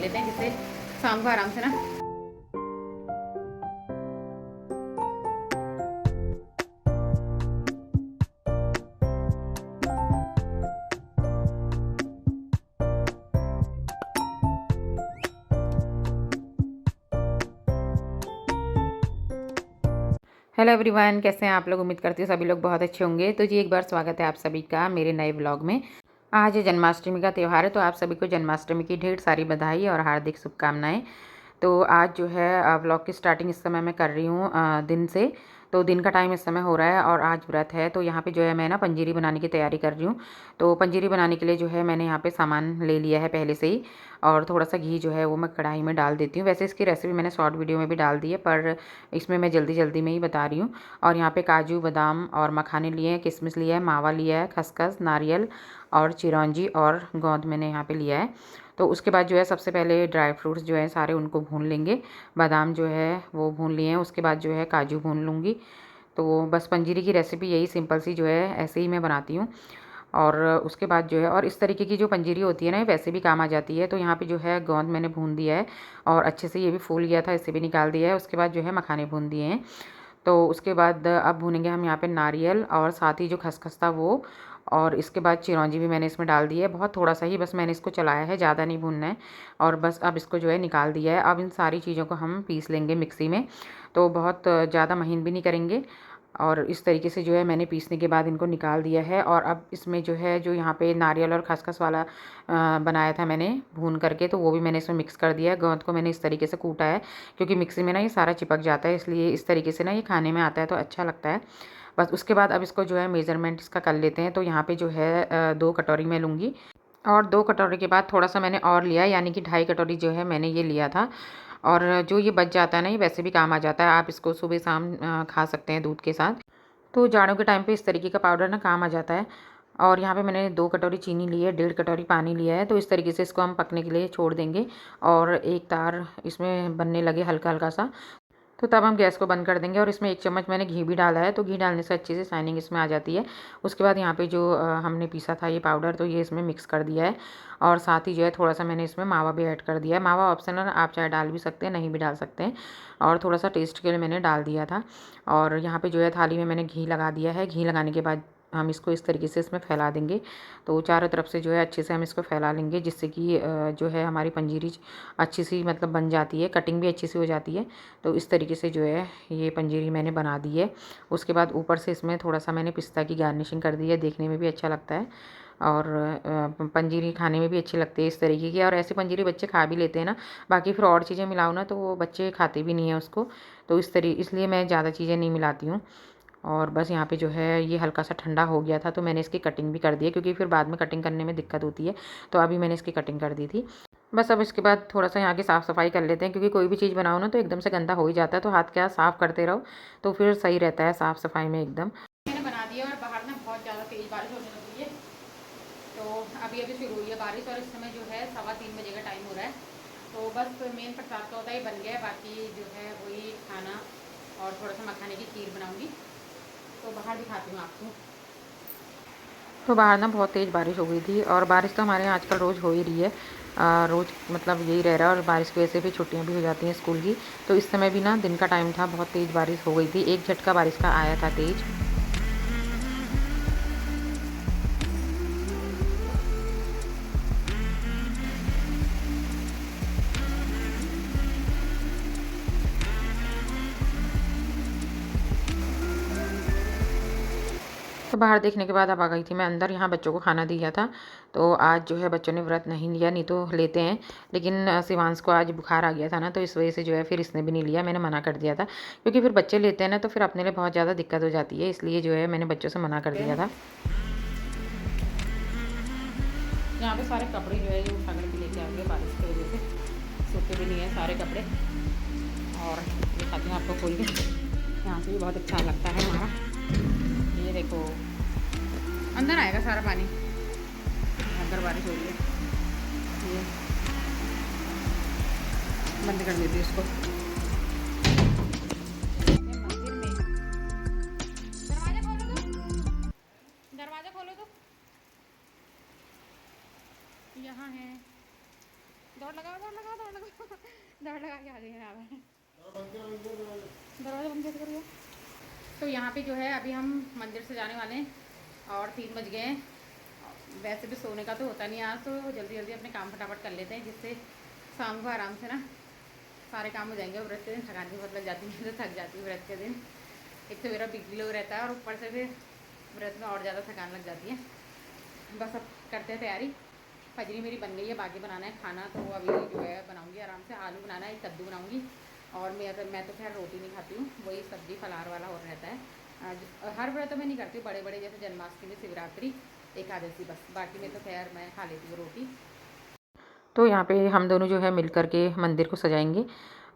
लेते हैं, जिससे शाम को आराम से ना हेलो एवरीवन, कैसे हैं आप लोग। उम्मीद करती हूँ सभी लोग बहुत अच्छे होंगे। तो जी एक बार स्वागत है आप सभी का मेरे नए व्लॉग में। आज जन्माष्टमी का त्यौहार है, तो आप सभी को जन्माष्टमी की ढेर सारी बधाई और हार्दिक शुभकामनाएं। तो आज जो है व्लॉग की स्टार्टिंग इस समय मैं कर रही हूँ दिन से। तो दिन का टाइम इस समय हो रहा है और आज व्रत है, तो यहाँ पे जो है मैं ना पंजीरी बनाने की तैयारी कर रही हूँ। तो पंजीरी बनाने के लिए जो है मैंने यहाँ पे सामान ले लिया है पहले से ही, और थोड़ा सा घी जो है वो मैं कढ़ाई में डाल देती हूँ। वैसे इसकी रेसिपी मैंने शॉर्ट वीडियो में भी डाल दी है, पर इसमें मैं जल्दी जल्दी में ही बता रही हूँ। और यहाँ पे काजू बादाम और मखाने लिए हैं, किशमिश लिया है, मावा लिया है, खसखस, नारियल और चिरौंजी और गोंद मैंने यहाँ पे लिया है। तो उसके बाद जो है सबसे पहले ड्राई फ्रूट्स जो है सारे उनको भून लेंगे। बादाम जो है वो भून लिए हैं, उसके बाद जो है काजू भून लूँगी। तो बस पंजीरी की रेसिपी यही सिंपल सी जो है ऐसे ही मैं बनाती हूँ। और उसके बाद जो है, और इस तरीके की जो पंजीरी होती है ना, ये वैसे भी काम आ जाती है। तो यहाँ पे जो है गोंद मैंने भून दिया है और अच्छे से ये भी फूल गया था, इसे भी निकाल दिया है। उसके बाद जो है मखाने भून दिए हैं। तो उसके बाद अब भूनेंगे हम यहाँ पे नारियल और साथ ही जो खसखस था वो, और इसके बाद चिरौंजी भी मैंने इसमें डाल दी है। बहुत थोड़ा सा ही बस मैंने इसको चलाया है, ज़्यादा नहीं भूनना है। और बस अब इसको जो है निकाल दिया है। अब इन सारी चीज़ों को हम पीस लेंगे मिक्सी में। तो बहुत ज़्यादा महीन भी नहीं करेंगे। और इस तरीके से जो है मैंने पीसने के बाद इनको निकाल दिया है। और अब इसमें जो है जो यहाँ पे नारियल और खसखस वाला बनाया था मैंने भून करके, तो वो भी मैंने इसमें मिक्स कर दिया है। गोंद को मैंने इस तरीके से कूटा है, क्योंकि मिक्सी में ना ये सारा चिपक जाता है, इसलिए इस तरीके से ना ये खाने में आता है तो अच्छा लगता है। बस उसके बाद अब इसको जो है मेज़रमेंट इसका कर लेते हैं। तो यहाँ पे जो है 2 कटोरी मैं लूँगी, और 2 कटोरी के बाद थोड़ा सा मैंने और लिया, यानी कि 2.5 कटोरी जो है मैंने ये लिया था। और जो ये बच जाता है ना, ये वैसे भी काम आ जाता है। आप इसको सुबह शाम खा सकते हैं दूध के साथ। तो जाड़ों के टाइम पे इस तरीके का पाउडर ना काम आ जाता है। और यहाँ पे मैंने 2 कटोरी चीनी ली है, 1.5 कटोरी पानी लिया है। तो इस तरीके से इसको हम पकने के लिए छोड़ देंगे। और एक तार इसमें बनने लगे हल्का हल्का सा, तो तब हम गैस को बंद कर देंगे। और इसमें 1 चम्मच मैंने घी भी डाला है, तो घी डालने से अच्छे से शाइनिंग इसमें आ जाती है। उसके बाद यहाँ पे जो हमने पीसा था ये पाउडर, तो ये इसमें मिक्स कर दिया है। और साथ ही जो है थोड़ा सा मैंने इसमें मावा भी ऐड कर दिया है। मावा ऑप्शनल, आप चाहे डाल भी सकते हैं, नहीं भी डाल सकते हैं। और थोड़ा सा टेस्ट के लिए मैंने डाल दिया था। और यहाँ पे जो है थाली में मैंने घी लगा दिया है। घी लगाने के बाद हम इसको इस तरीके से इसमें फैला देंगे। तो चारों तरफ से जो है अच्छे से हम इसको फैला लेंगे, जिससे कि जो है हमारी पंजीरी अच्छी सी मतलब बन जाती है, कटिंग भी अच्छी सी हो जाती है। तो इस तरीके से जो है ये पंजीरी मैंने बना दी है। उसके बाद ऊपर से इसमें थोड़ा सा मैंने पिस्ता की गार्निशिंग कर दी है, देखने में भी अच्छा लगता है। और पंजीरी खाने में भी अच्छी लगती है इस तरीके की। और ऐसी पंजीरी बच्चे खा भी लेते हैं ना। बाकी फिर और चीज़ें मिलाओ ना, तो वो बच्चे खाते भी नहीं हैं उसको। तो इसलिए मैं ज़्यादा चीज़ें नहीं मिलाती हूँ। और बस यहाँ पे जो है ये हल्का सा ठंडा हो गया था, तो मैंने इसकी कटिंग भी कर दी है, क्योंकि फिर बाद में कटिंग करने में दिक्कत होती है। तो अभी मैंने इसकी कटिंग कर दी थी। बस अब इसके बाद थोड़ा सा यहाँ की साफ़ सफाई कर लेते हैं, क्योंकि कोई भी चीज़ बनाओ ना तो एकदम से गंदा हो ही जाता है। तो हाथ क्या साफ़ करते रहो, तो फिर सही रहता है साफ़ सफाई में एकदम। मैंने बना दिया, और बाहर ना बहुत ज़्यादा तेज़ बारिश होने लगी है। तो अभी अभी शुरू हुई है बारिश, और इस समय जो है 3:15 बजे का टाइम हो रहा है। तो बस मेन प्रसाद का होता है बन गया है, बाकी जो है वही खाना और थोड़ा सा मखाने की खीर बनाऊँगी। तो बाहर दिखाती हूँ आपको। तो बाहर ना बहुत तेज़ बारिश हो गई थी, और बारिश तो हमारे यहाँ आजकल रोज़ हो ही रही है। रोज़ मतलब यही रह रहा है, और बारिश की वजह से भी छुट्टियाँ भी हो जाती हैं स्कूल की। तो इस समय भी ना दिन का टाइम था, बहुत तेज़ बारिश हो गई थी, एक झटका बारिश का आया था तेज़। तो बाहर देखने के बाद अब आ गई थी मैं अंदर। यहाँ बच्चों को खाना दिया था। तो आज जो है बच्चों ने व्रत नहीं लिया, नहीं तो लेते हैं। लेकिन शिवांश को आज बुखार आ गया था ना, तो इस वजह से जो है फिर इसने भी नहीं लिया, मैंने मना कर दिया था। क्योंकि फिर बच्चे लेते हैं ना, तो फिर अपने लिए बहुत ज़्यादा दिक्कत हो जाती है, इसलिए जो है मैंने बच्चों से मना कर दिया था। यहाँ पे सारे कपड़े जो है ये उठा करके लेके आ गए, बारिश की वजह से सूखे भी नहीं है सारे कपड़े। और दिखाती हूँ आपको खोल के, यहाँ से भी बहुत अच्छा लगता है हमारा। ये देखो अंदर आएगा सारा पानी, अंदर बारिश हो रही है। ये बंद कर देती हूँ इसको। मंदिर में दरवाजा खोलो तो यहाँ है। दौड़ लगाओ, दौड़ लगा दो। दौड़ लगा के आ गई यहाँ पे। दरवाजा बंद कैसे करिए। तो यहाँ पे जो है अभी हम मंदिर से जाने वाले हैं और 3 बज गए हैं। वैसे भी सोने का तो होता नहीं आज, तो जल्दी जल्दी अपने काम फटाफट कर लेते हैं जिससे शाम को आराम से ना सारे काम हो जाएंगे। व्रत के दिन थकान भी बहुत लग जाती है, तो थक जाती है व्रत के दिन। एक तो मेरा बिजली लो रहता है और ऊपर से फिर व्रत में और ज़्यादा थकान लग जाती है। बस अब करते हैं तैयारी। फजरी मेरी बन गई है, बाकी बनाना है खाना। तो अभी जो है बनाऊंगी आराम से। आलू बनाना है, कद्दू बनाऊंगी। और मैं तो खैर रोटी नहीं खाती हूँ, वही सब्ज़ी फलाहार वाला और रहता है। हर व्रत में नहीं करती, बड़े बड़े जैसे जन्माष्टमी, शिवरात्रि, एकादशी, बस। बाकी में तो खैर मैं खा लेती हूँ रोटी। तो यहाँ पे हम दोनों जो है मिल कर के मंदिर को सजाएंगे।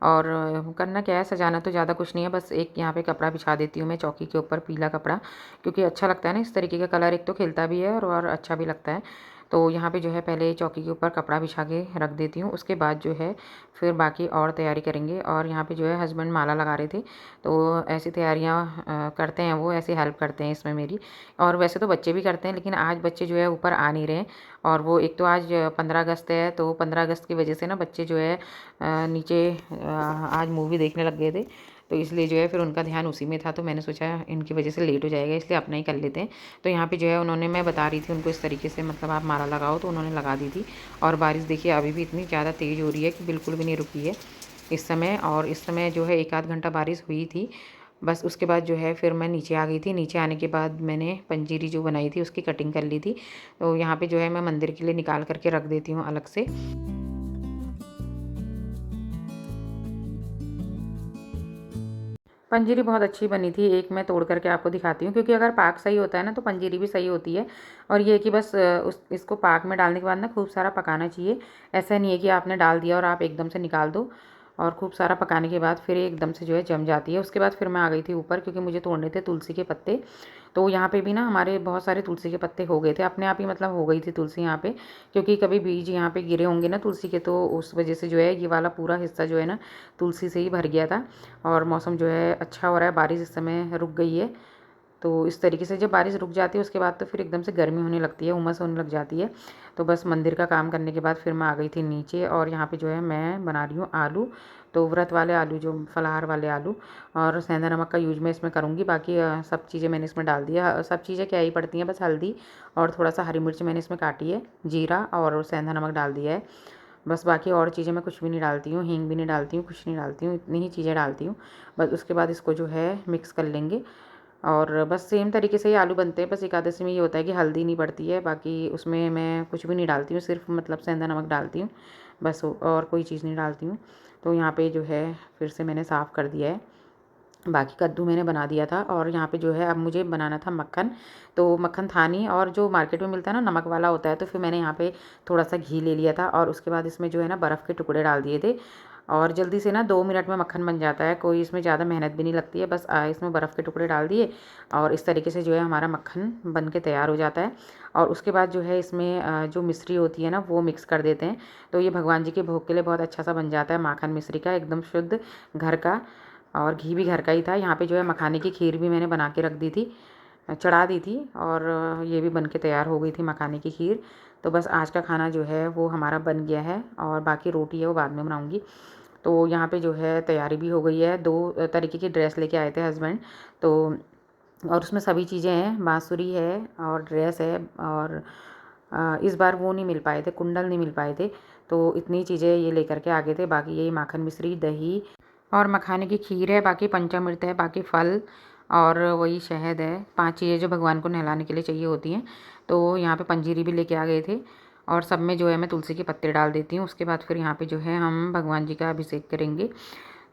और करना क्या है, सजाना तो ज़्यादा कुछ नहीं है, बस एक यहाँ पे कपड़ा बिछा देती हूँ मैं चौकी के ऊपर, पीला कपड़ा, क्योंकि अच्छा लगता है ना इस तरीके का कलर। एक तो खिलता भी है और अच्छा भी लगता है। तो यहाँ पे जो है पहले चौकी के ऊपर कपड़ा बिछा के रख देती हूँ। उसके बाद जो है फिर बाकी और तैयारी करेंगे। और यहाँ पे जो है हस्बैंड माला लगा रहे थे, तो ऐसी तैयारियाँ करते हैं वो, ऐसी हेल्प करते हैं इसमें मेरी। और वैसे तो बच्चे भी करते हैं, लेकिन आज बच्चे जो है ऊपर आ नहीं रहे हैं। और वो एक तो आज 15 अगस्त है, तो 15 अगस्त की वजह से ना बच्चे जो है नीचे आज मूवी देखने लग गए थे। तो इसलिए जो है फिर उनका ध्यान उसी में था, तो मैंने सोचा इनकी वजह से लेट हो जाएगा, इसलिए अपना ही कर लेते हैं। तो यहाँ पे जो है उन्होंने, मैं बता रही थी उनको इस तरीके से, मतलब आप माला लगाओ, तो उन्होंने लगा दी थी। और बारिश देखिए अभी भी इतनी ज़्यादा तेज़ हो रही है कि बिल्कुल भी नहीं रुकी है इस समय। और इस समय जो है 1 आध घंटा बारिश हुई थी बस। उसके बाद जो है फिर मैं नीचे आ गई थी। नीचे आने के बाद मैंने पंजीरी जो बनाई थी उसकी कटिंग कर ली थी। तो यहाँ पे जो है मैं मंदिर के लिए निकाल करके रख देती हूँ अलग से। पंजीरी बहुत अच्छी बनी थी। एक मैं तोड़ करके आपको दिखाती हूँ, क्योंकि अगर पाक सही होता है ना तो पंजीरी भी सही होती है। और ये कि बस इसको पाक में डालने के बाद ना खूब सारा पकाना चाहिए। ऐसा नहीं है कि आपने डाल दिया और आप एकदम से निकाल दो। और खूब सारा पकाने के बाद फिर एकदम से जो है जम जाती है। उसके बाद फिर मैं आ गई थी ऊपर, क्योंकि मुझे तोड़ने थे तुलसी के पत्ते। तो यहाँ पे भी ना हमारे बहुत सारे तुलसी के पत्ते हो गए थे अपने आप ही, मतलब हो गई थी तुलसी यहाँ पे। क्योंकि कभी बीज यहाँ पे गिरे होंगे ना तुलसी के, तो उस वजह से जो है ये वाला पूरा हिस्सा जो है ना तुलसी से ही भर गया था। और मौसम जो है अच्छा हो रहा है, बारिश इस समय रुक गई है। तो इस तरीके से जब बारिश रुक जाती है उसके बाद तो फिर एकदम से गर्मी होने लगती है, उमस होने लग जाती है। तो बस मंदिर का काम करने के बाद फिर मैं आ गई थी नीचे। और यहाँ पे जो है मैं बना रही हूँ आलू। तो व्रत वाले आलू, जो फलाहार वाले आलू। और सेंधा नमक का यूज मैं इसमें करूँगी। बाकी सब चीज़ें मैंने इसमें डाल दिया। सब चीज़ें क्या ही पड़ती हैं, बस हल्दी और थोड़ा सा हरी मिर्च मैंने इसमें काटी है, जीरा और सेंधा नमक डाल दिया है। बस बाकी और चीज़ें मैं कुछ भी नहीं डालती हूँ, हींग भी नहीं डालती हूँ, कुछ नहीं डालती हूँ, इतनी ही चीज़ें डालती हूँ। बस उसके बाद इसको जो है मिक्स कर लेंगे। और बस सेम तरीके से ही आलू बनते हैं। बस एकादशी में ये होता है कि हल्दी नहीं पड़ती है, बाकी उसमें मैं कुछ भी नहीं डालती हूँ, सिर्फ मतलब सेंधा नमक डालती हूँ बस, और कोई चीज़ नहीं डालती हूँ। तो यहाँ पे जो है फिर से मैंने साफ़ कर दिया है। बाकी कद्दू मैंने बना दिया था। और यहाँ पे जो है अब मुझे बनाना था मक्खन। तो मक्खन था नहीं, और जो मार्केट में मिलता है ना नमक वाला होता है, तो फिर मैंने यहाँ पे थोड़ा सा घी ले लिया था। और उसके बाद इसमें जो है ना बर्फ़ के टुकड़े डाल दिए थे। और जल्दी से ना 2 मिनट में मक्खन बन जाता है, कोई इसमें ज़्यादा मेहनत भी नहीं लगती है। बस इसमें बर्फ़ के टुकड़े डाल दिए और इस तरीके से जो है हमारा मक्खन बन के तैयार हो जाता है। और उसके बाद जो है इसमें जो मिश्री होती है ना वो मिक्स कर देते हैं। तो ये भगवान जी के भोग के लिए बहुत अच्छा सा बन जाता है, माखन मिश्री का, एकदम शुद्ध घर का। और घी भी घर का ही था। यहाँ पे जो है मखाने की खीर भी मैंने बना के रख दी थी, चढ़ा दी थी। और ये भी बन के तैयार हो गई थी मखाने की खीर। तो बस आज का खाना जो है वो हमारा बन गया है, और बाकी रोटी है वो बाद में बनाऊँगी। तो यहाँ पे जो है तैयारी भी हो गई है। 2 तरीके की ड्रेस लेके आए थे हस्बैंड, तो और उसमें सभी चीज़ें हैं, बाँसुरी है और ड्रेस है। और इस बार वो नहीं मिल पाए थे, कुंडल नहीं मिल पाए थे। तो इतनी चीज़ें ये लेकर के आ गए थे। बाकी यही माखन मिश्री, दही और मखाने की खीर है, बाकी पंचामृत है, बाकी फल और वही शहद है। 5 चीज़ें जो भगवान को नहलाने के लिए चाहिए होती हैं। तो यहाँ पे पंजीरी भी लेके आ गए थे। और सब में जो है मैं तुलसी के पत्ते डाल देती हूँ। उसके बाद फिर यहाँ पे जो है हम भगवान जी का अभिषेक करेंगे।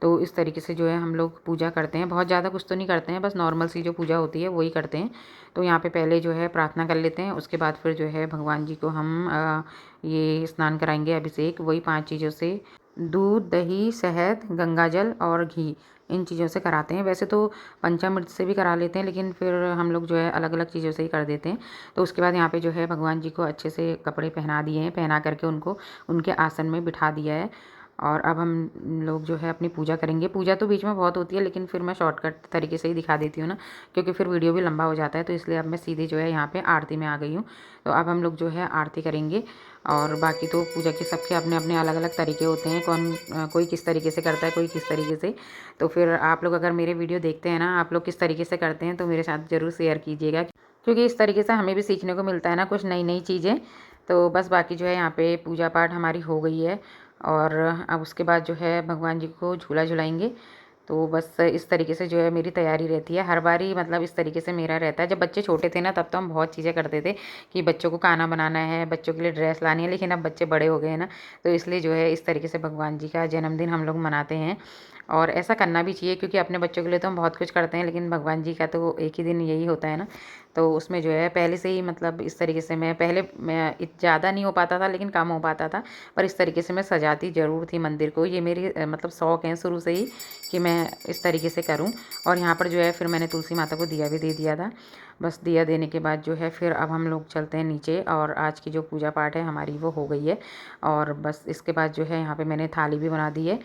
तो इस तरीके से जो है हम लोग पूजा करते हैं। बहुत ज़्यादा कुछ तो नहीं करते हैं, बस नॉर्मल सी जो पूजा होती है वही करते हैं। तो यहाँ पे पहले जो है प्रार्थना कर लेते हैं, उसके बाद फिर जो है भगवान जी को हम ये स्नान कराएंगे, अभिषेक, वही 5 चीज़ों से, दूध, दही, शहद, गंगाजल और घी, इन चीज़ों से कराते हैं। वैसे तो पंचामृत से भी करा लेते हैं, लेकिन फिर हम लोग जो है अलग अलग चीज़ों से ही कर देते हैं। तो उसके बाद यहाँ पे जो है भगवान जी को अच्छे से कपड़े पहना दिए हैं, पहना करके उनको उनके आसन में बिठा दिया है। और अब हम लोग जो है अपनी पूजा करेंगे। पूजा तो बीच में बहुत होती है, लेकिन फिर मैं शॉर्टकट तरीके से ही दिखा देती हूँ ना, क्योंकि फिर वीडियो भी लंबा हो जाता है। तो इसलिए अब मैं सीधे जो है यहाँ पे आरती में आ गई हूँ। तो अब हम लोग जो है आरती करेंगे। और बाकी तो पूजा के सबके अपने अपने अलग अलग तरीके होते हैं, कोई किस तरीके से करता है, कोई किस तरीके से। तो फिर आप लोग अगर मेरे वीडियो देखते हैं ना, आप लोग किस तरीके से करते हैं तो मेरे साथ ज़रूर शेयर कीजिएगा, क्योंकि इस तरीके से हमें भी सीखने को मिलता है ना कुछ नई नई चीज़ें। तो बस बाकी जो है यहाँ पे पूजा पाठ हमारी हो गई है। और अब उसके बाद जो है भगवान जी को झूला झुलाएंगे। तो बस इस तरीके से जो है मेरी तैयारी रहती है हर बारी, मतलब इस तरीके से मेरा रहता है। जब बच्चे छोटे थे ना, तब तो हम बहुत चीज़ें करते थे कि बच्चों को खाना बनाना है, बच्चों के लिए ड्रेस लानी है। लेकिन अब बच्चे बड़े हो गए हैं ना, तो इसलिए जो है इस तरीके से भगवान जी का जन्मदिन हम लोग मनाते हैं। और ऐसा करना भी चाहिए, क्योंकि अपने बच्चों के लिए तो हम बहुत कुछ करते हैं, लेकिन भगवान जी का तो एक ही दिन यही होता है ना। तो उसमें जो है पहले से ही, मतलब इस तरीके से मैं ज़्यादा नहीं हो पाता था, लेकिन कम हो पाता था। पर इस तरीके से मैं सजाती ज़रूर थी मंदिर को। ये मेरी मतलब शौक़ है शुरू से ही कि मैं इस तरीके से करूं। और यहाँ पर जो है फिर मैंने तुलसी माता को दिया भी दे दिया था। बस दिया देने के बाद जो है फिर अब हम लोग चलते हैं नीचे, और आज की जो पूजा पाठ है हमारी वो हो गई है। और बस इसके बाद जो है यहाँ पे मैंने थाली भी बना दी है,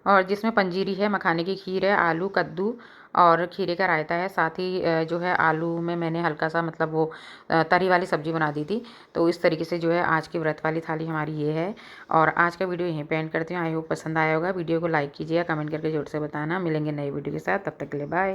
और जिसमें पंजीरी है, मखाने की खीर है, आलू कद्दू और खीरे का रायता है। साथ ही जो है आलू में मैंने हल्का सा, मतलब वो तरी वाली सब्ज़ी बना दी थी। तो इस तरीके से जो है आज की व्रत वाली थाली हमारी ये है। और आज का वीडियो यहीं पे एंड करती हूँ। आई होप पसंद आया होगा। वीडियो को लाइक कीजिएगा, कमेंट करके ज़रूर से बताना। मिलेंगे नई वीडियो के साथ, तब तक के लिए बाय।